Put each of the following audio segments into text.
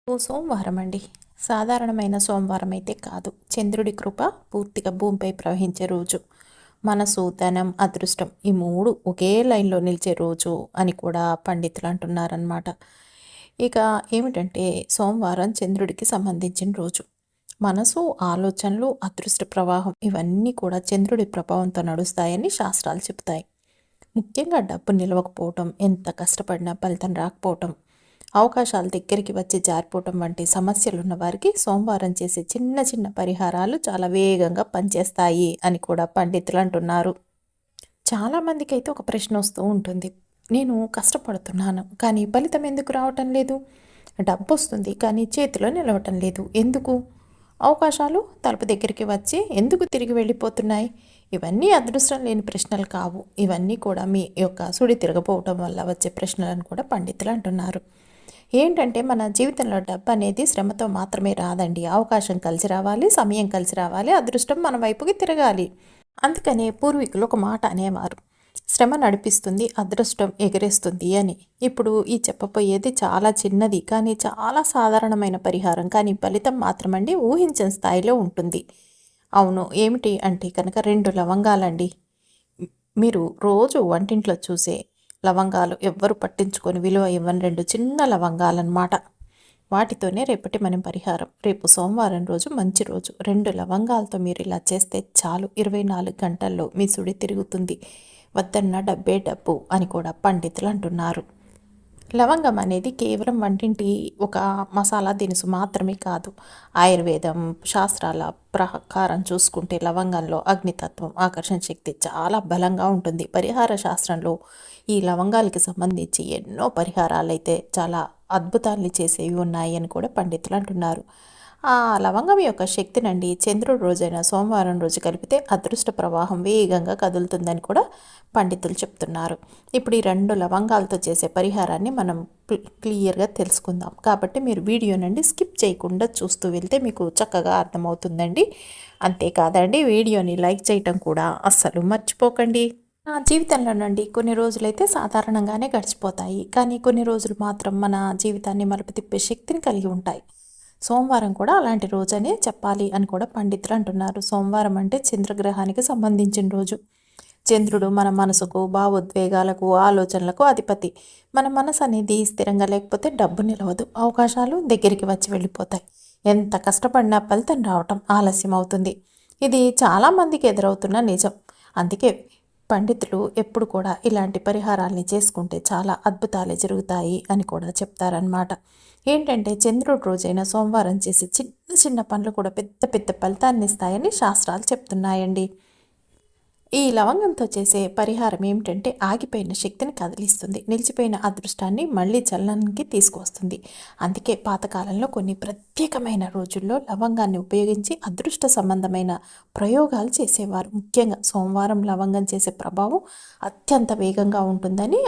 సోమవారం అండి. సాధారణమైన సోమవారం అయితే కాదు. చంద్రుడి కృప పూర్తిగా భూమిపై ప్రవహించే రోజు. మనసు, ధనం, అదృష్టం ఈ 3 ఒకే లైన్‌లో నిలిచే రోజు అని కూడా పండితులు అంటున్నారనమాట. ఇక ఏమిటంటే సోమవారం చంద్రుడికి సంబంధించిన రోజు. మనసు, ఆలోచనలు, అదృష్ట ప్రవాహం ఇవన్నీ కూడా చంద్రుడి ప్రభావంతో నడుస్తాయని శాస్త్రాలు చెబుతాయి. ముఖ్యంగా డబ్బు నిలవకపోవటం, ఎంత కష్టపడినా ఫలితం రాకపోవటం, అవకాశాలు దగ్గరికి వచ్చి జారిపోవటం వంటి సమస్యలున్న వారికి సోమవారం చేసే చిన్న చిన్న పరిహారాలు చాలా వేగంగా పనిచేస్తాయి అని కూడా పండితులు అంటున్నారు. చాలామందికి అయితే ఒక ప్రశ్న వస్తూ ఉంటుంది. నేను కష్టపడుతున్నాను కానీ ఫలితం ఎందుకు రావటం లేదు? డబ్బు వస్తుంది కానీ చేతిలో నిలవటం లేదు ఎందుకు? అవకాశాలు తలుపు దగ్గరికి వచ్చి ఎందుకు తిరిగి వెళ్ళిపోతున్నాయి? ఇవన్నీ అదృష్టం లేని ప్రశ్నలు కావు. ఇవన్నీ కూడా మీ యొక్క సుడి తిరగపోవటం వల్ల వచ్చే ప్రశ్నలను కూడా పండితులు అంటున్నారు. ఏంటంటే మన జీవితంలో డబ్బు అనేది శ్రమతో మాత్రమే రాదండి. అవకాశం కలిసి రావాలి, సమయం కలిసి రావాలి, అదృష్టం మన వైపుకి తిరగాలి. అందుకనే పూర్వీకులు ఒక మాట అనేవారు, శ్రమ నడిపిస్తుంది, అదృష్టం ఎగరేస్తుంది అని. ఇప్పుడు ఈ చెప్పబోయేది చాలా చిన్నది కానీ చాలా సాధారణమైన పరిహారం, కానీ ఫలితం మాత్రమండి ఊహించని స్థాయిలో ఉంటుంది. అవును, ఏమిటి అంటే కనుక 2 లవంగాలండి. మీరు రోజు వంటింట్లో చూసే లవంగాలు ఎవ్వరు పట్టించుకొని విలువ ఇవ్వని 2 చిన్న లవంగాలన్నమాట. వాటితోనే రేపటి మనం పరిహారం. రేపు సోమవారం రోజు మంచి రోజు. 2 లవంగాలతో మీరు ఇలా చేస్తే చాలు, 24 గంటల్లో మీ సుడి తిరుగుతుంది. వద్దన్న డబ్బే డబ్బు అని కూడా పండితులు అంటున్నారు. లవంగం అనేది కేవలం వంటింటి ఒక మసాలా దినుసు మాత్రమే కాదు. ఆయుర్వేదం శాస్త్రాల ప్రకారం చూసుకుంటే లవంగంలో అగ్నితత్వం, ఆకర్షణ శక్తి చాలా బలంగా ఉంటుంది. పరిహార శాస్త్రంలో ఈ లవంగాలకి సంబంధించి ఎన్నో పరిహారాలు అయితే చాలా అద్భుతాన్ని చేసేవి ఉన్నాయి అని కూడా పండితులు అంటున్నారు. ఆ లవంగం యొక్క శక్తినండి చంద్రుడి రోజైన సోమవారం రోజు కలిపితే అదృష్ట ప్రవాహం వేగంగా కదులుతుందని కూడా పండితులు చెప్తున్నారు. ఇప్పుడు ఈ 2 లవంగాలతో చేసే పరిహారాన్ని మనం క్లియర్గా తెలుసుకుందాం. కాబట్టి మీరు వీడియోనండి స్కిప్ చేయకుండా చూస్తూ వెళ్తే మీకు చక్కగా అర్థమవుతుందండి. అంతేకాదండి, వీడియోని లైక్ చేయటం కూడా అస్సలు మర్చిపోకండి. నా జీవితంలోనండి కొన్ని రోజులైతే సాధారణంగానే గడిచిపోతాయి, కానీ కొన్ని రోజులు మాత్రం మన జీవితాన్ని మలుపు తిప్పే శక్తిని కలిగి ఉంటాయి. సోమవారం కూడా అలాంటి రోజనే చెప్పాలి అని కూడా పండితులు అంటున్నారు. సోమవారం అంటే చంద్రగ్రహానికి సంబంధించిన రోజు. చంద్రుడు మన మనసుకు, భావోద్వేగాలకు, ఆలోచనలకు అధిపతి. మన మనసు అనేది స్థిరంగా లేకపోతే డబ్బు నిలవదు, అవకాశాలు దగ్గరికి వచ్చి వెళ్ళిపోతాయి, ఎంత కష్టపడినా ఫలితం రావటం ఆలస్యం అవుతుంది. ఇది చాలామందికి ఎదురవుతున్న నిజం. అందుకే పండితులు ఎప్పుడు కూడా ఇలాంటి పరిహారాల్ని చేసుకుంటే చాలా అద్భుతాలే జరుగుతాయి అని కూడా చెప్తారనమాట. ఏంటంటే చంద్రుడి రోజైన సోమవారం చేసే చిన్న చిన్న పనులు కూడా పెద్ద పెద్ద ఫలితాన్ని ఇస్తాయని శాస్త్రాలు చెప్తున్నాయండి. ఈ లవంగంతో చేసే పరిహారం ఏమిటంటే ఆగిపోయిన శక్తిని కదిలిస్తుంది, నిలిచిపోయిన అదృష్టాన్ని మళ్ళీ చలనానికి తీసుకువస్తుంది. అందుకే పాతకాలంలో కొన్ని ప్రత్యేకమైన రోజుల్లో లవంగాన్ని ఉపయోగించి అదృష్ట సంబంధమైన ప్రయోగాలు చేసేవారు. ముఖ్యంగా సోమవారం లవంగం చేసే ప్రభావం అత్యంత వేగంగా ఉంటుందని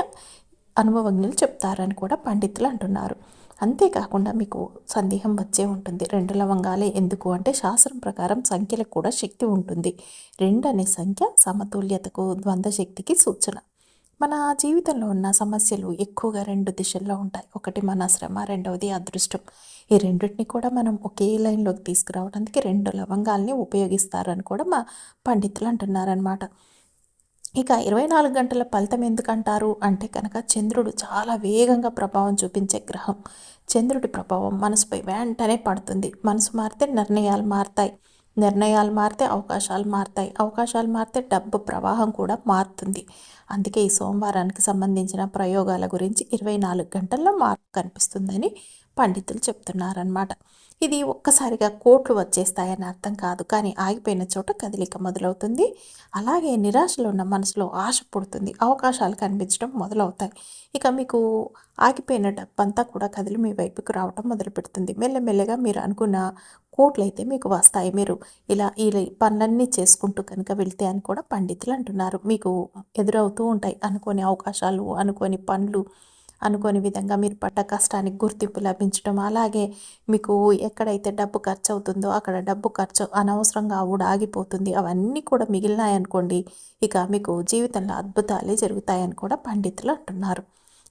అనుభవజ్ఞులు చెప్తారని కూడా పండితులు అంటున్నారు. అంతేకాకుండా మీకు సందేహం వచ్చే ఉంటుంది, 2 లవంగాలే ఎందుకు అంటే శాస్త్రం ప్రకారం సంఖ్యలకు కూడా శక్తి ఉంటుంది. 2 అనే సంఖ్య సమతుల్యతకు, ద్వంద్వ శక్తికి సూచన. మన జీవితంలో ఉన్న సమస్యలు ఎక్కువగా 2 దిశల్లో ఉంటాయి. ఒకటి మన శ్రమ, రెండవది అదృష్టం. ఈ రెండింటిని కూడా మనం ఒకే లైన్లోకి తీసుకురావడానికి 2 లవంగాల్ని ఉపయోగిస్తారని కూడా మా పండితులు అంటున్నారనమాట. ఇక 24 గంటల ఫలితం ఎందుకంటారు అంటే కనుక చంద్రుడు చాలా వేగంగా ప్రభావం చూపించే గ్రహం. చంద్రుడి ప్రభావం మనసుపై వెంటనే పడుతుంది. మనసు మారితే నిర్ణయాలు మారుతాయి, నిర్ణయాలు మారితే అవకాశాలు మారుతాయి, అవకాశాలు మారితే డబ్బు ప్రవాహం కూడా మారుతుంది. అందుకే ఈ సోమవారానికి సంబంధించిన ప్రయోగాల గురించి 24 గంటల్లో మార్పు కనిపిస్తుందని పండితులు చెప్తున్నారనమాట. ఇది ఒక్కసారిగా కోట్లు వచ్చేస్తాయని అర్థం కాదు, కానీ ఆగిపోయిన చోట కదలిక మొదలవుతుంది. అలాగే నిరాశలో ఉన్న మనసులో ఆశ పుడుతుంది, అవకాశాలు కనిపించడం మొదలవుతాయి. ఇక మీకు ఆగిపోయిన డబ్బంతా కూడా కదిలి మీ వైపుకు రావటం మొదలు పెడుతుంది. మెల్లమెల్లగా మీరు అనుకున్న కోట్లయితే మీకు వస్తాయి. మీరు ఇలా ఈ పనులన్నీ చేసుకుంటూ కనుక వెళ్తే అని కూడా పండితులు అంటున్నారు. మీకు ఎదురవుతూ ఉంటాయి అనుకోని అవకాశాలు, అనుకోని పనులు, అనుకోని విధంగా మీరు పడ్డ కష్టానికి గుర్తింపు లభించడం. అలాగే మీకు ఎక్కడైతే డబ్బు ఖర్చు అవుతుందో అక్కడ డబ్బు ఖర్చు అనవసరంగా ఆగిపోతుంది. అవన్నీ కూడా మిగిలినాయనుకోండి, ఇక మీకు జీవితంలో అద్భుతాలే జరుగుతాయని కూడా పండితులు అంటున్నారు.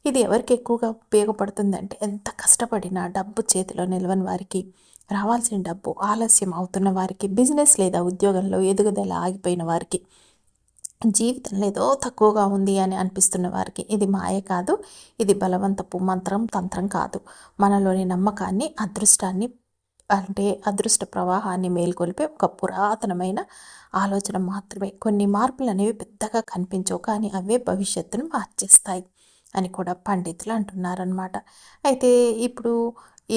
ఇది ఎవరికి ఎక్కువగా ఉపయోగపడుతుందంటే ఎంత కష్టపడినా డబ్బు చేతిలో నిలవని వారికి, రావాల్సిన డబ్బు ఆలస్యం అవుతున్న వారికి, బిజినెస్ లేదా ఉద్యోగంలో ఎదుగుదల ఆగిపోయిన వారికి, జీవితంలో ఏదో తక్కువగా ఉంది అని అనిపిస్తున్న వారికి ఇది మాయ కాదు. ఇది బలవంతపు మంత్రం, తంత్రం కాదు. మనలోని నమ్మకాన్ని, అదృష్టాన్ని అంటే అదృష్ట ప్రవాహాన్ని మేల్కొల్పే ఒక పురాతనమైన ఆలోచన మాత్రమే. కొన్ని మార్పులు అనేవి పెద్దగా కనిపించవు, కానీ అవే భవిష్యత్తును మార్చేస్తాయి అని కూడా పండితులు అంటున్నారనమాట. అయితే ఇప్పుడు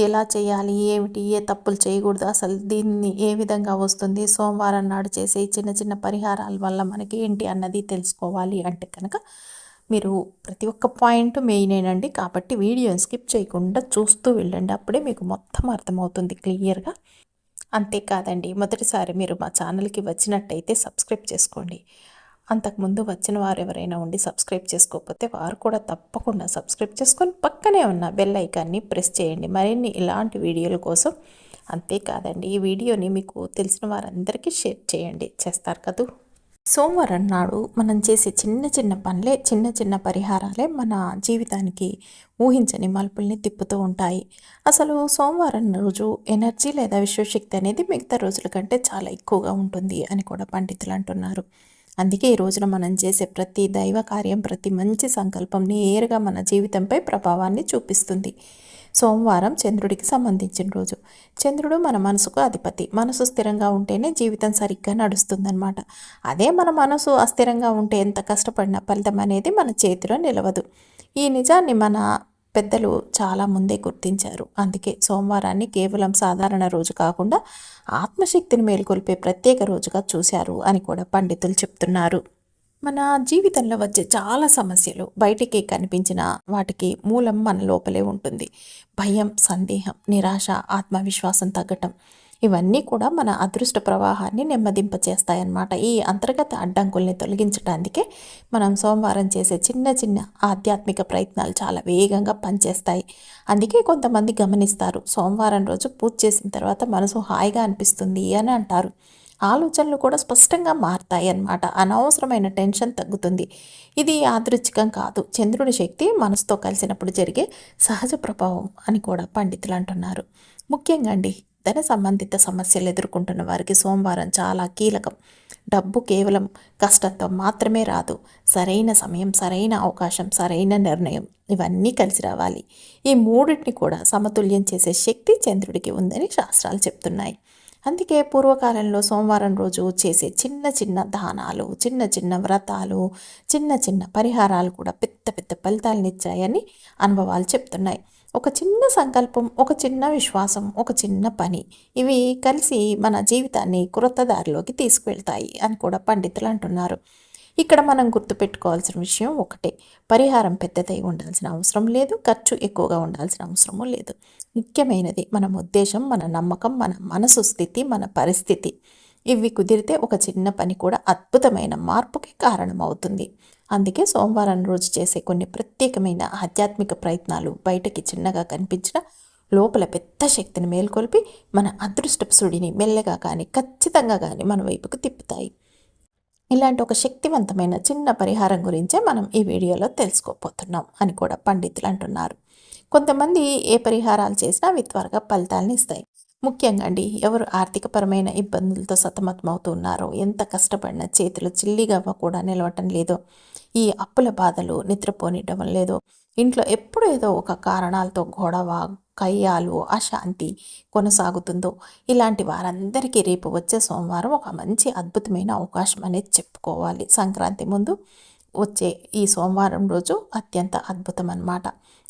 ఎలా చేయాలి, ఏమిటి, ఏ తప్పులు చేయకూడదు, అసలు దీన్ని ఏ విధంగా వస్తుంది, సోమవారం నాడు చేసే చిన్న చిన్న పరిహారాల వల్ల మనకి ఏంటి అన్నది తెలుసుకోవాలి అంటే కనుక మీరు ప్రతి ఒక్క పాయింట్ మెయినేనండి. కాబట్టి వీడియోని స్కిప్ చేయకుండా చూస్తూ వెళ్ళండి, అప్పుడే మీకు మొత్తం అర్థమవుతుంది క్లియర్గా. అంతేకాదండి, మొదటిసారి మీరు మా ఛానల్కి వచ్చినట్టయితే సబ్స్క్రైబ్ చేసుకోండి. అంతకుముందు వచ్చిన వారు ఎవరైనా ఉండి సబ్స్క్రైబ్ చేసుకోకపోతే వారు కూడా తప్పకుండా సబ్స్క్రైబ్ చేసుకొని పక్కనే ఉన్న బెల్ ఐకాన్ని ప్రెస్ చేయండి మరిన్ని ఇలాంటి వీడియోల కోసం. అంతేకాదండి, ఈ వీడియోని మీకు తెలిసిన వారందరికీ షేర్ చేయండి, చేస్తారు కదూ. సోమవారం నాడు మనం చేసే చిన్న చిన్న పనులే, చిన్న చిన్న పరిహారాలే మన జీవితానికి ఊహించని మలుపుల్ని తిప్పుతూ ఉంటాయి. అసలు సోమవారం రోజు ఎనర్జీ లేదా విశ్వశక్తి అనేది మిగతా రోజుల కంటే చాలా ఎక్కువగా ఉంటుంది అని కూడా పండితులు అంటున్నారు. అందుకే ఈ రోజున మనం చేసే ప్రతి దైవ కార్యం, ప్రతి మంచి సంకల్పం నేరుగా మన జీవితంపై ప్రభావాన్ని చూపిస్తుంది. సోమవారం చంద్రుడికి సంబంధించిన రోజు. చంద్రుడు మన మనసుకు అధిపతి. మనసు స్థిరంగా ఉంటేనే జీవితం సరిగ్గా నడుస్తుందన్నమాట. అదే మన మనసు అస్థిరంగా ఉంటే ఎంత కష్టపడిన ఫలితం అనేది మన చేతిలో నిలవదు. ఈ నిజాన్ని మన పెద్దలు చాలా ముందే గుర్తించారు. అందుకే సోమవారాన్ని కేవలం సాధారణ రోజు కాకుండా ఆత్మశక్తిని మేల్కొల్పే ప్రత్యేక రోజుగా చూశారు అని కూడా పండితులు చెప్తున్నారు. మన జీవితంలో వచ్చే చాలా సమస్యలు బయటికి కనిపించిన వాటికి మూలం మన లోపలే ఉంటుంది. భయం, సందేహం, నిరాశ, ఆత్మవిశ్వాసం తగ్గటం ఇవన్నీ కూడా మన అదృష్ట ప్రవాహాన్ని నెమ్మదింప చేస్తాయన్నమాట. ఈ అంతర్గత అడ్డంకుల్ని తొలగించడానికే మనం సోమవారం చేసే చిన్న చిన్న ఆధ్యాత్మిక ప్రయత్నాలు చాలా వేగంగా పనిచేస్తాయి. అందుకే కొంతమంది గమనిస్తారు, సోమవారం రోజు పూజ చేసిన తర్వాత మనసు హాయిగా అనిపిస్తుంది అని అంటారు. ఆలోచనలు కూడా స్పష్టంగా మారతాయి అన్నమాట. అనవసరమైన టెన్షన్ తగ్గుతుంది. ఇది యాదృచ్ఛికం కాదు, చంద్రుడి శక్తి మనసుతో కలిసినప్పుడు జరిగే సహజ ప్రభావం అని కూడా పండితులు అంటున్నారు. ముఖ్యంగా అండి, ధన సంబంధిత సమస్యలు ఎదుర్కొంటున్న వారికి సోమవారం చాలా కీలకం. డబ్బు కేవలం కష్టంతో మాత్రమే రాదు. సరైన సమయం, సరైన అవకాశం, సరైన నిర్ణయం ఇవన్నీ కలిసి రావాలి. ఈ మూడింటిని కూడా సమతుల్యం చేసే శక్తి చంద్రుడికి ఉందని శాస్త్రాలు చెప్తున్నాయి. అందుకే పూర్వకాలంలో సోమవారం రోజు చేసే చిన్న చిన్న దానాలు, చిన్న చిన్న వ్రతాలు, చిన్న చిన్న పరిహారాలు కూడా పెద్ద పెద్ద ఫలితాలనిచ్చాయని అనుభవాలు చెప్తున్నాయి. ఒక చిన్న సంకల్పం, ఒక చిన్న విశ్వాసం, ఒక చిన్న పని ఇవి కలిసి మన జీవితాన్ని క్రొత్త దారిలోకి తీసుకువెళ్తాయి అని కూడా పండితులు అంటున్నారు. ఇక్కడ మనం గుర్తుపెట్టుకోవాల్సిన విషయం ఒకటే, పరిహారం పెద్దదై ఉండాల్సిన అవసరం లేదు, ఖర్చు ఎక్కువగా ఉండాల్సిన అవసరము లేదు. ముఖ్యమైనది మన ఉద్దేశం, మన నమ్మకం, మన మనసు స్థితి, మన పరిస్థితి. ఇవి కుదిరితే ఒక చిన్న పని కూడా అద్భుతమైన మార్పుకి కారణమవుతుంది. అందుకే సోమవారం రోజు చేసే కొన్ని ప్రత్యేకమైన ఆధ్యాత్మిక ప్రయత్నాలు బయటకి చిన్నగా కనిపించిన లోపల పెద్ద శక్తిని మేల్కొల్పి మన అదృష్టపు సుడిని మెల్లగా కానీ ఖచ్చితంగా కానీ మన వైపుకు తిప్పుతాయి. ఇలాంటి ఒక శక్తివంతమైన చిన్న పరిహారం గురించే మనం ఈ వీడియోలో తెలుసుకోపోతున్నాం అని కూడా పండితులు అంటున్నారు. కొంతమంది ఏ పరిహారాలు చేసినా అవి త్వరగా ఫలితాలను ఇస్తాయి. ముఖ్యంగా అండి, ఎవరు ఆర్థికపరమైన ఇబ్బందులతో సతమతమవుతున్నారో, ఎంత కష్టపడినా చేతులు చిల్లిగవ్వ కూడా నిలవటం లేదో, ఈ అప్పుల బాధలు నిద్రపోనివ్వడం లేదో, ఇంట్లో ఎప్పుడు ఏదో ఒక కారణాలతో గొడవ, కయ్యాలు, అశాంతి కొనసాగుతుందో, ఇలాంటి వారందరికీ రేపు వచ్చే సోమవారం ఒక మంచి అద్భుతమైన అవకాశం అనేది చెప్పుకోవాలి. సంక్రాంతి ముందు వచ్చే ఈ సోమవారం రోజు అత్యంత అద్భుతం అన్నమాట.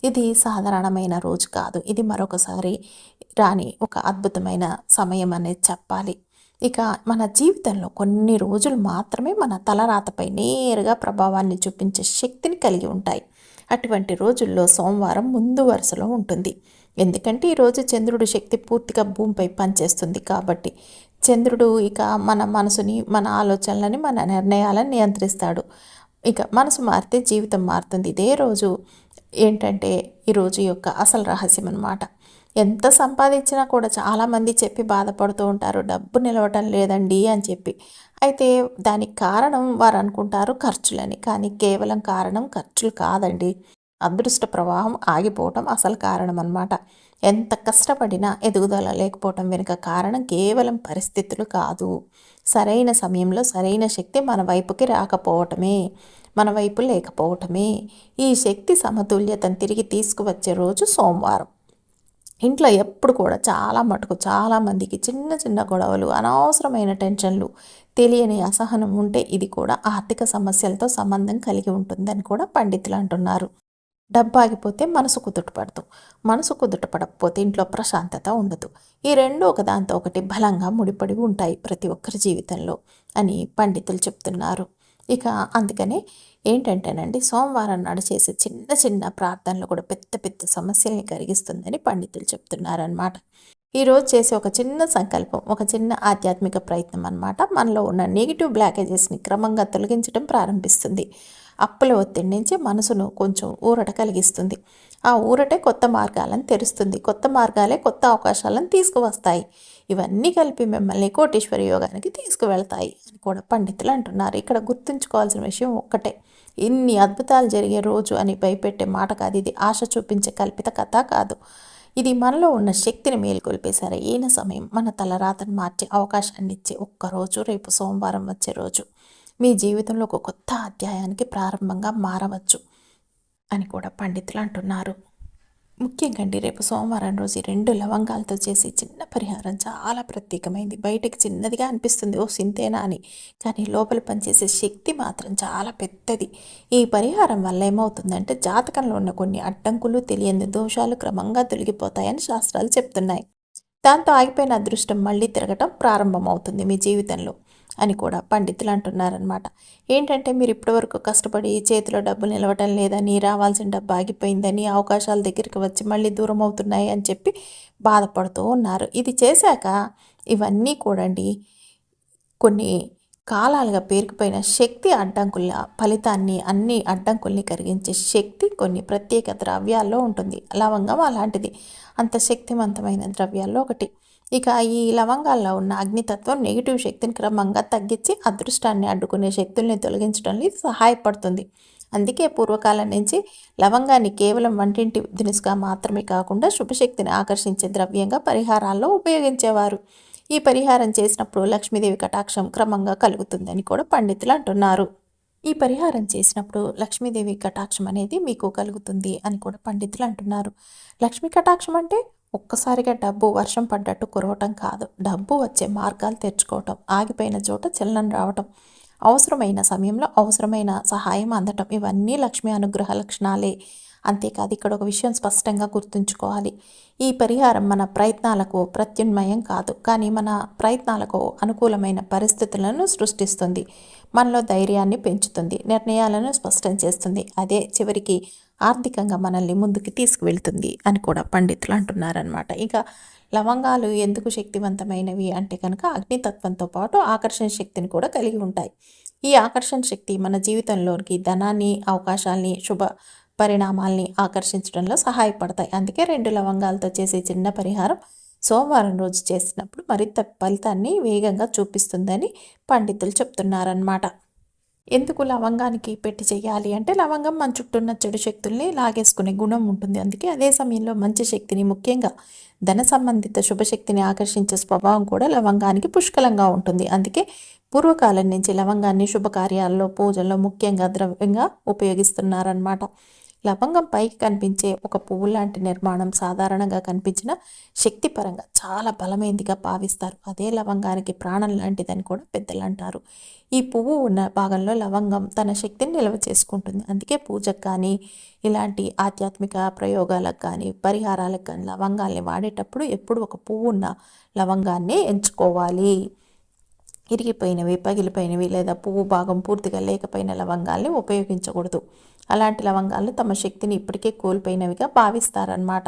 ఇది సాధారణమైన రోజు కాదు, ఇది మరొకసారి రాని ఒక అద్భుతమైన సమయం అనేది చెప్పాలి. ఇక మన జీవితంలో కొన్ని రోజులు మాత్రమే మన తలరాతపై నేరుగా ప్రభావాన్ని చూపించే శక్తిని కలిగి ఉంటాయి. అటువంటి రోజుల్లో సోమవారం ముందు వరుసలో ఉంటుంది. ఎందుకంటే ఈరోజు చంద్రుడి శక్తి పూర్తిగా భూమిపై పనిచేస్తుంది కాబట్టి. చంద్రుడు ఇక మన మనసుని, మన ఆలోచనలని, మన నిర్ణయాలను నియంత్రిస్తాడు. ఇక మనసు మారితే జీవితం మారుతుంది. ఇదే రోజు ఏంటంటే ఈరోజు యొక్క అసలు రహస్యం అన్నమాట. ఎంత సంపాదించినా కూడా చాలామంది చెప్పి బాధపడుతూ ఉంటారు, డబ్బు నిలవటం లేదండి అని చెప్పి. అయితే దానికి కారణం వారు అనుకుంటారు ఖర్చులని, కానీ కేవలం కారణం ఖర్చులు కాదండి. అదృష్ట ప్రవాహం ఆగిపోవటం అసలు కారణం అన్నమాట. ఎంత కష్టపడినా ఎదుగుదల లేకపోవటం వెనుక కారణం కేవలం పరిస్థితులు కాదు, సరైన సమయంలో సరైన శక్తి మన వైపుకి రాకపోవటమే, మన వైపు లేకపోవటమే. ఈ శక్తి సమతుల్యతను తిరిగి తీసుకువచ్చే రోజు సోమవారం. ఇంట్లో ఎప్పుడు కూడా చాలా మటుకు చాలామందికి చిన్న చిన్న గొడవలు, అనవసరమైన టెన్షన్లు, తెలియని అసహనం ఉంటే ఇది కూడా ఆర్థిక సమస్యలతో సంబంధం కలిగి ఉంటుందని కూడా పండితులు అంటున్నారు. డబ్బు ఆగిపోతే మనసు కుదుటపడదు, మనసు కుదుటపడకపోతే ఇంట్లో ప్రశాంతత ఉండదు. ఈ రెండు ఒకదాంతో ఒకటి బలంగా ముడిపడి ఉంటాయి ప్రతి ఒక్కరి జీవితంలో అని పండితులు చెప్తున్నారు. ఇక అందుకనే ఏంటంటేనండి, సోమవారం నాడు చేసే చిన్న చిన్న ప్రార్థనలు కూడా పెద్ద పెద్ద సమస్యల్ని కరిగిస్తుందని పండితులు చెప్తున్నారనమాట. ఈరోజు చేసే ఒక చిన్న సంకల్పం, ఒక చిన్న ఆధ్యాత్మిక ప్రయత్నం అన్నమాట మనలో ఉన్న నెగిటివ్ బ్లాకేజెస్ని క్రమంగా తొలగించడం ప్రారంభిస్తుంది. అప్పుల ఒత్తిడి నుంచి మనసును కొంచెం ఊరట కలిగిస్తుంది. ఆ ఊరటే కొత్త మార్గాలను తెరుస్తుంది. కొత్త మార్గాలే కొత్త అవకాశాలను తీసుకువస్తాయి. ఇవన్నీ కలిపి మిమ్మల్ని కోటీశ్వరి యోగానికి తీసుకువెళ్తాయి అని కూడా పండితులు అంటున్నారు. ఇక్కడ గుర్తుంచుకోవాల్సిన విషయం ఒక్కటే, ఇన్ని అద్భుతాలు జరిగే రోజు అని భయపెట్టే మాట కాదు ఇది. ఆశ చూపించే కల్పిత కథ కాదు. ఇది మనలో ఉన్న శక్తిని మేలుకొల్పే సరైన సమయం. మన తలరాతను మార్చే అవకాశాన్ని ఇచ్చే ఒక్కరోజు రేపు సోమవారం వచ్చే రోజు మీ జీవితంలో ఒక కొత్త అధ్యాయానికి ప్రారంభంగా మారవచ్చు అని కూడా పండితులు అంటున్నారు. ముఖ్యంగా అండి, రేపు సోమవారం రోజు ఈ 2 లవంగాలతో చేసే చిన్న పరిహారం చాలా ప్రత్యేకమైంది. బయటకు చిన్నదిగా అనిపిస్తుంది, ఓ సింతేనా అని, కానీ లోపల పనిచేసే శక్తి మాత్రం చాలా పెద్దది. ఈ పరిహారం వల్ల ఏమవుతుందంటే జాతకంలో ఉన్న కొన్ని అడ్డంకులు, తెలియని దోషాలు క్రమంగా తొలగిపోతాయని శాస్త్రాలు చెప్తున్నాయి. దాంతో ఆగిపోయిన అదృష్టం మళ్ళీ తిరగటం ప్రారంభమవుతుంది మీ జీవితంలో అని కూడా పండితులు అంటున్నారనమాట. ఏంటంటే మీరు ఇప్పటివరకు కష్టపడి చేతిలో డబ్బులు నిలవటం లేదని, రావాల్సిన డబ్బు ఆగిపోయిందని, అవకాశాల దగ్గరికి వచ్చి మళ్ళీ దూరం అవుతున్నాయి అని చెప్పి బాధపడుతూ ఉన్నారు. ఇది చేశాక ఇవన్నీ కూడండి కొన్ని కాలాలుగా పేరుకుపోయిన శక్తి అడ్డంకుల ఫలితాన్ని, అన్ని అడ్డంకుల్ని కరిగించే శక్తి కొన్ని ప్రత్యేక ద్రవ్యాల్లో ఉంటుంది. లవంగం అలాంటిది, అంత శక్తివంతమైన ద్రవ్యాల్లో ఒకటి. ఇక ఈ లవంగాల్లో ఉన్న అగ్నితత్వం నెగిటివ్ శక్తిని క్రమంగా తగ్గించి అదృష్టాన్ని అడ్డుకునే శక్తుల్ని తొలగించడంలో ఇది సహాయపడుతుంది. అందుకే పూర్వకాలం నుంచి లవంగాన్ని కేవలం వంటింటి దినుసుగా మాత్రమే కాకుండా శుభశక్తిని ఆకర్షించే ద్రవ్యంగా పరిహారాల్లో ఉపయోగించేవారు. ఈ పరిహారం చేసినప్పుడు లక్ష్మీదేవి కటాక్షం క్రమంగా కలుగుతుందని కూడా పండితులు అంటున్నారు. ఈ పరిహారం చేసినప్పుడు లక్ష్మీదేవి కటాక్షం అనేది మీకు కలుగుతుంది అని కూడా పండితులు అంటున్నారు. లక్ష్మీ కటాక్షం అంటే ఒక్కసారిగా డబ్బు వర్షం పడ్డట్టు కురవటం కాదు. డబ్బు వచ్చే మార్గాలు తెరుచుకోవటం, ఆగిపోయిన చోట చలనం రావటం, అవసరమైన సమయంలో అవసరమైన సహాయం అందటం, ఇవన్నీ లక్ష్మీ అనుగ్రహ లక్షణాలే. అంతేకాదు, ఇక్కడ ఒక విషయం స్పష్టంగా గుర్తుంచుకోవాలి. ఈ పరిహారం మన ప్రయత్నాలకు ప్రత్యామ్నాయం కాదు, కానీ మన ప్రయత్నాలకు అనుకూలమైన పరిస్థితులను సృష్టిస్తుంది. మనలో ధైర్యాన్ని పెంచుతుంది, నిర్ణయాలను స్పష్టం చేస్తుంది. అదే చివరికి ఆర్థికంగా మనల్ని ముందుకు తీసుకువెళ్తుంది అని కూడా పండితులు అంటున్నారనమాట. ఇక లవంగాలు ఎందుకు శక్తివంతమైనవి అంటే కనుక అగ్నితత్వంతో పాటు ఆకర్షణ శక్తిని కూడా కలిగి ఉంటాయి. ఈ ఆకర్షణ శక్తి మన జీవితంలోకి ధనాన్ని, అవకాశాలని, శుభ పరిణామాల్ని ఆకర్షించడంలో సహాయపడతాయి. అందుకే 2 లవంగాలతో చేసే చిన్న పరిహారం సోమవారం రోజు చేసినప్పుడు మరింత ఫలితాన్ని వేగంగా చూపిస్తుందని పండితులు చెప్తున్నారన్నమాట. ఎందుకు లవంగానికి పెట్టి చేయాలి అంటే, లవంగం మన చుట్టూ ఉన్న చెడు శక్తుల్ని లాగేసుకునే గుణం ఉంటుంది. అందుకే అదే సమయంలో మంచి శక్తిని, ముఖ్యంగా ధన సంబంధిత శుభశక్తిని ఆకర్షించే స్వభావం కూడా లవంగానికి పుష్కలంగా ఉంటుంది. అందుకే పూర్వకాలం నుంచి లవంగాన్ని శుభకార్యాల్లో, పూజల్లో ముఖ్యంగా ద్రవ్యంగా ఉపయోగిస్తున్నారన్నమాట. లవంగం పైకి కనిపించే ఒక పువ్వు లాంటి నిర్మాణం సాధారణంగా కనిపించిన శక్తిపరంగా చాలా బలమైనదిగా భావిస్తారు. అదే లవంగానికి ప్రాణం లాంటిదని కూడా పెద్దలు అంటారు. ఈ పువ్వు ఉన్న భాగంలో లవంగం తన శక్తిని నిల్వ చేసుకుంటుంది. అందుకే పూజకు కానీ, ఇలాంటి ఆధ్యాత్మిక ప్రయోగాలకు కానీ, పరిహారాలకు కానీ లవంగాల్ని వాడేటప్పుడు ఎప్పుడు ఒక పువ్వు ఉన్న లవంగాన్ని ఎంచుకోవాలి. ఇరిగిపోయినవి, పగిలిపోయినవి లేదా పువ్వు భాగం పూర్తిగా లేకపోయిన లవంగాల్ని ఉపయోగించకూడదు. అలాంటి లవంగాలు తమ శక్తిని ఇప్పటికే కోల్పోయినవిగా భావిస్తారన్నమాట.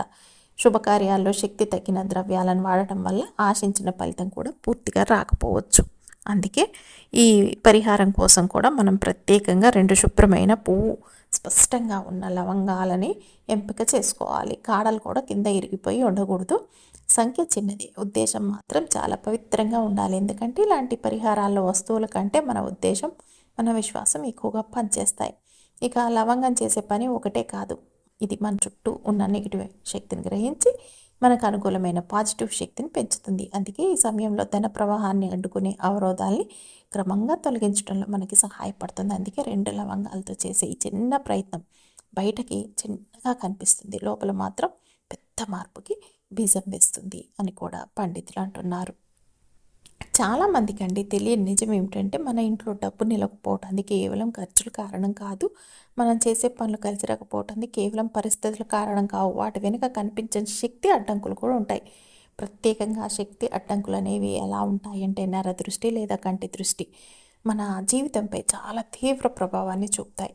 శుభకార్యాల్లో శక్తి తగ్గిన ద్రవ్యాలను వాడటం వల్ల ఆశించిన ఫలితం కూడా పూర్తిగా రాకపోవచ్చు. అందుకే ఈ పరిహారం కోసం కూడా మనం ప్రత్యేకంగా 2 శుభ్రమైన పువ్వు స్పష్టంగా ఉన్న లవంగాలని ఎంపిక చేసుకోవాలి. కాడలు కూడా కింద ఇరిగిపోయి ఉండకూడదు. సంఖ్య చిన్నది, ఉద్దేశం మాత్రం చాలా పవిత్రంగా ఉండాలి. ఎందుకంటే ఇలాంటి పరిహారాల్లో వస్తువుల కంటే మన ఉద్దేశం, మన విశ్వాసం ఎక్కువగా పనిచేస్తాయి. ఇక లవంగం చేసే పని ఒకటే కాదు, ఇది మన చుట్టూ ఉన్న నెగిటివ్ శక్తిని గ్రహించి మనకు అనుకూలమైన పాజిటివ్ శక్తిని పెంచుతుంది. అందుకే ఈ సమయంలో ధన ప్రవాహాన్ని అడ్డుకునే అవరోధాల్ని క్రమంగా తొలగించడంలో మనకి సహాయపడుతుంది. అందుకే 2 లవంగాలతో చేసే ఈ చిన్న ప్రయత్నం బయటకి చిన్నగా కనిపిస్తుంది, లోపల మాత్రం పెద్ద మార్పుకి బీజం వేస్తుంది అని కూడా పండితులు అంటున్నారు. చాలామందికి అండి తెలియని నిజం ఏమిటంటే, మన ఇంట్లో డబ్బు నిలవకపోవటానికి కేవలం ఖర్చులు కారణం కాదు, మనం చేసే పనులు కలిసి రాకపోవటానికి కేవలం పరిస్థితుల కారణం కావు. వాటి వెనుక కనిపించని శక్తి అడ్డంకులు కూడా ఉంటాయి. ప్రత్యేకంగా ఆ శక్తి అడ్డంకులు అనేవి ఎలా ఉంటాయంటే, నరదృష్టి లేదా కంటి దృష్టి మన జీవితంపై చాలా తీవ్ర ప్రభావాన్ని చూపుతాయి.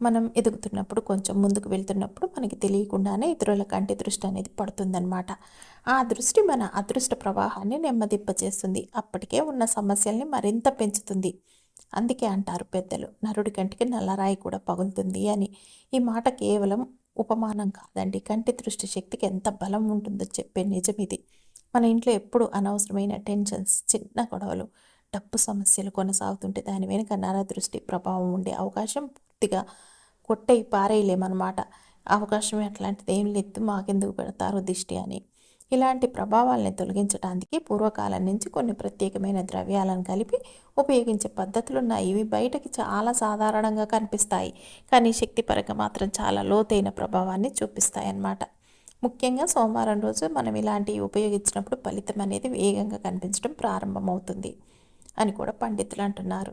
మనం ఎదుగుతున్నప్పుడు, కొంచెం ముందుకు వెళ్తున్నప్పుడు మనకి తెలియకుండానే ఇతరుల కంటి దృష్టి అనేది పడుతుందన్నమాట. ఆ దృష్టి మన అదృష్ట ప్రవాహాన్ని నెమ్మదింపచేస్తుంది, అప్పటికే ఉన్న సమస్యల్ని మరింత పెంచుతుంది. అందుకే అంటారు పెద్దలు, నరుడి కంటికి నల్లరాయి కూడా పగులుతుంది అని. ఈ మాట కేవలం ఉపమానం కాదండి, కంటి దృష్టి శక్తికి ఎంత బలం ఉంటుందో చెప్పే నిజం ఇది. మన ఇంట్లో ఎప్పుడు అనవసరమైన టెన్షన్స్, చిన్న గొడవలు, డబ్బు సమస్యలు కొనసాగుతుంటే దాని వెనుక నరదృష్టి ప్రభావం ఉండే అవకాశం పూర్తిగా కొట్టయి పారేయలేమన్నమాట. అవకాశం అట్లాంటిది ఏం లేదు, మాకెందుకు పెడతారు దిష్టి అని. ఇలాంటి ప్రభావాలని తొలగించడానికి పూర్వకాలం నుంచి కొన్ని ప్రత్యేకమైన ద్రవ్యాలను కలిపి ఉపయోగించే పద్ధతులు ఉన్నాయి. ఇవి బయటకి చాలా సాధారణంగా కనిపిస్తాయి, కానీ శక్తిపరంగా మాత్రం చాలా లోతైన ప్రభావాన్ని చూపిస్తాయి అన్నమాట. ముఖ్యంగా సోమవారం రోజు మనం ఇలాంటివి ఉపయోగించినప్పుడు ఫలితం అనేది వేగంగా కనిపించడం ప్రారంభమవుతుంది అని కూడా పండితులు అంటున్నారు.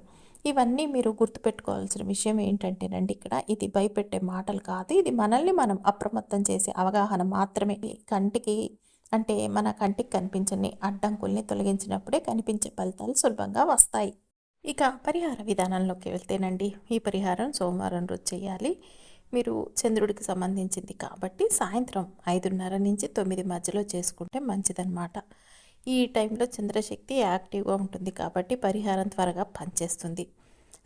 ఇవన్నీ మీరు గుర్తుపెట్టుకోవాల్సిన విషయం ఏంటంటేనండి, ఇక్కడ ఇది భయపెట్టే మాటలు కాదు, ఇది మనల్ని మనం అప్రమత్తం చేసే అవగాహన మాత్రమే. కంటికి అంటే మన కంటికి కనిపించని అడ్డంకుల్ని తొలగించినప్పుడే కనిపించే ఫలితాలు సులభంగా వస్తాయి. ఇక పరిహార విధానంలోకి వెళ్తేనండి, ఈ పరిహారం సోమవారం రోజు చేయాలి. మీరు చంద్రుడికి సంబంధించింది కాబట్టి సాయంత్రం 5:30 నుంచి 9 మధ్యలో చేసుకుంటే మంచిదన్నమాట. ఈ టైంలో చంద్రశక్తి యాక్టివ్గా ఉంటుంది కాబట్టి పరిహారం త్వరగా పనిచేస్తుంది.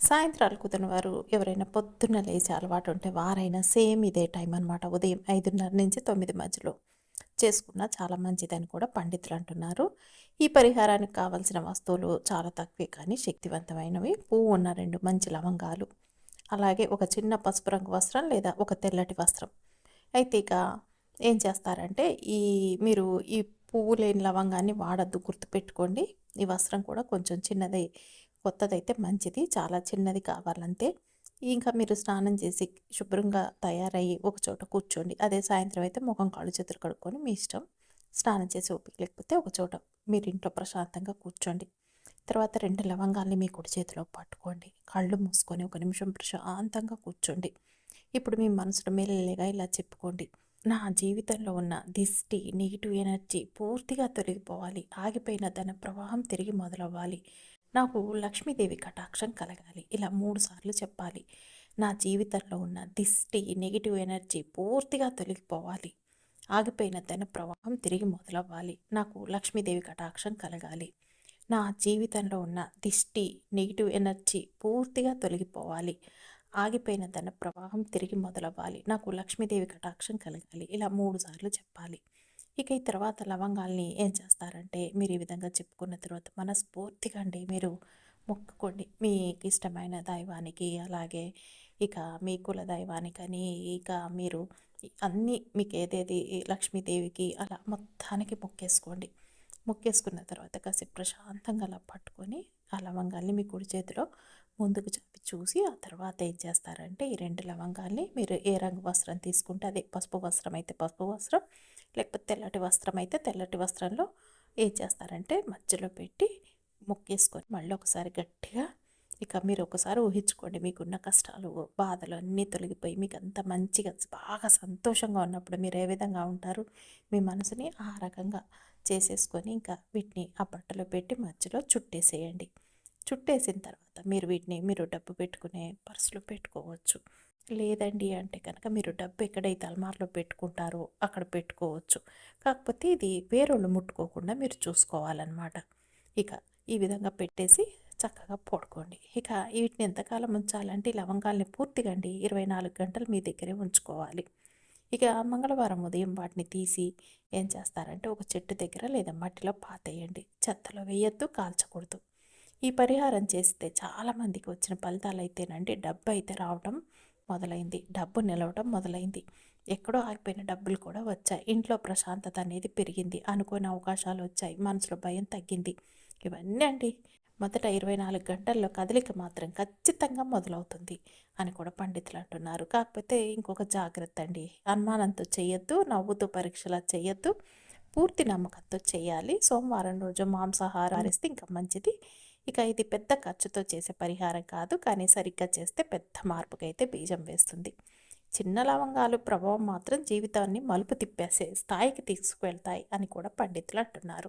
సాయంత్రాలు కుదిరిన వారు ఎవరైనా పొద్దున్న లేచే అలవాటు ఉంటే వారైనా సేమ్ ఇదే టైం అనమాట, ఉదయం 5:30 నుంచి 9 మధ్యలో చేసుకున్నా చాలా మంచిదని కూడా పండితులు అంటున్నారు. ఈ పరిహారానికి కావాల్సిన వస్తువులు చాలా తక్కువే కానీ శక్తివంతమైనవి. పువ్వు ఉన్న 2 మంచి లవంగాలు, అలాగే ఒక చిన్న పసుపు రంగు వస్త్రం లేదా ఒక తెల్లటి వస్త్రం. అయితే ఇక ఏం చేస్తారంటే, మీరు ఈ పువ్వు లేని లవంగాన్ని వాడద్దు, గుర్తుపెట్టుకోండి. ఈ వస్త్రం కూడా కొంచెం చిన్నది, కొత్తదైతే మంచిది, చాలా చిన్నది కావాలంతే. ఇంకా మీరు స్నానం చేసి శుభ్రంగా తయారయ్యి ఒక చోట కూర్చోండి. అదే సాయంత్రం అయితే ముఖం కాళ్ళు చేతులు కడుక్కొని మీ ఇష్టం. స్నానం చేసి ఓపిక లేకపోతే ఒక చోట మీరు ఇంట్లో ప్రశాంతంగా కూర్చోండి. తర్వాత 2 లవంగాల్ని మీ కుడి చేతిలో పట్టుకోండి. కళ్ళు మూసుకొని ఒక నిమిషం ప్రశాంతంగా కూర్చోండి. ఇప్పుడు మీ మనసులో మెల్లగా ఇలా చెప్పుకోండి, నా జీవితంలో ఉన్న దిష్టి, నెగిటివ్ ఎనర్జీ పూర్తిగా తొలగిపోవాలి, ఆగిపోయిన ధన ప్రవాహం తిరిగి మొదలవ్వాలి, నాకు లక్ష్మీదేవి కటాక్షం కలగాలి. ఇలా 3 సార్లు చెప్పాలి. నా జీవితంలో ఉన్న దిష్టి, నెగిటివ్ ఎనర్జీ పూర్తిగా తొలగిపోవాలి, ఆగిపోయిన ధన ప్రవాహం తిరిగి మొదలవ్వాలి, నాకు లక్ష్మీదేవి కటాక్షం కలగాలి. నా జీవితంలో ఉన్న దిష్టి, నెగిటివ్ ఎనర్జీ పూర్తిగా తొలగిపోవాలి, ఆగిపోయిన ధన ప్రవాహం తిరిగి మొదలవ్వాలి, నాకు లక్ష్మీదేవి కటాక్షం కలగాలి. ఇలా 3 సార్లు చెప్పాలి. ఇక ఈ తర్వాత లవంగాల్ని ఏం చేస్తారంటే, మీరు ఈ విధంగా చెప్పుకున్న తర్వాత మనస్ఫూర్తిగా అండి మీరు మొక్కుకోండి మీకు ఇష్టమైన దైవానికి, అలాగే ఇక మీ కుల దైవానికని, ఇక మీరు అన్నీ మీకు ఏదేది లక్ష్మీదేవికి అలా మొత్తానికి మొక్కేసుకోండి. మొక్కేసుకున్న తర్వాత కాసేపు ప్రశాంతంగా అలా పట్టుకొని ఆ లవంగాల్ని మీ కుడి చేతిలో ముందుకు చాపి చూసి, ఆ తర్వాత ఏం చేస్తారంటే ఈ 2 లవంగాల్ని మీరు ఏ రంగు వస్త్రం తీసుకుంటే, అదే పసుపు వస్త్రం అయితే పసుపు వస్త్రం, లేకపోతే తెల్లటి వస్త్రం అయితే తెల్లటి వస్త్రంలో ఏం చేస్తారంటే మధ్యలో పెట్టి మొక్కేసుకొని మళ్ళీ ఒకసారి గట్టిగా ఇక మీరు ఒకసారి ఊహించుకోండి, మీకున్న కష్టాలు, బాధలు అన్నీ తొలగిపోయి మీకు అంత మంచిగా బాగా సంతోషంగా ఉన్నప్పుడు మీరు ఏ విధంగా ఉంటారు, మీ మనసుని ఆ రకంగా చేసేసుకొని ఇంకా వీటిని ఆ బట్టలో పెట్టి మధ్యలో చుట్టేసేయండి. చుట్టేసిన తర్వాత మీరు వీటిని మీరు డబ్బు పెట్టుకునే పర్సులో పెట్టుకోవచ్చు. లేదండి అంటే కనుక మీరు డబ్బు ఎక్కడైతే అల్మార్లో పెట్టుకుంటారో అక్కడ పెట్టుకోవచ్చు. కాకపోతే ఇది వేరోళ్ళు ముట్టుకోకుండా మీరు చూసుకోవాలన్నమాట. ఇక ఈ విధంగా పెట్టేసి చక్కగా పడుకోండి. ఇక వీటిని ఎంతకాలం ఉంచాలంటే, ఈ లవంగాల్ని పూర్తిగా అండి 24 గంటలు మీ దగ్గరే ఉంచుకోవాలి. ఇక మంగళవారం ఉదయం వాటిని తీసి ఏం చేస్తారంటే ఒక చెట్టు దగ్గర లేదా మట్టిలో పాతేయండి. చెత్తలో వేయొద్దు, కాల్చకూడదు. ఈ పరిహారం చేస్తే చాలామందికి వచ్చిన ఫలితాలు అయితేనండి, డబ్బు అయితే రావటం మొదలైంది, డబ్బు నిలవటం మొదలైంది. ఎక్కడో ఆగిపోయిన డబ్బులు కూడా వచ్చాయి. ఇంట్లో ప్రశాంతత అనేది పెరిగింది. అనుకోని అవకాశాలు వచ్చాయి. మనసులో భయం తగ్గింది. ఇవన్నీ అండి మొదట 24 గంటల్లో కదలిక మాత్రం ఖచ్చితంగా మొదలవుతుంది అని కూడా పండితులు అంటున్నారు. కాకపోతే ఇంకొక జాగ్రత్త అండి, అనుమానంతో చేయొద్దు, నవ్వుతూ పరీక్షలా చేయొద్దు, పూర్తి నమ్మకంతో చేయాలి. సోమవారం రోజు మాంసాహారం ఇస్తే ఇంకా మంచిది. ఇక ఇది పెద్ద ఖర్చుతో చేసే పరిహారం కాదు, కానీ సరిగ్గా చేస్తే పెద్ద మార్పుకైతే బీజం వేస్తుంది. చిన్న లవంగాలు ప్రభావం మాత్రం జీవితాన్ని మలుపు తిప్పేసే స్థాయికి తీసుకువెళ్తాయి అని కూడా పండితులు అంటున్నారు.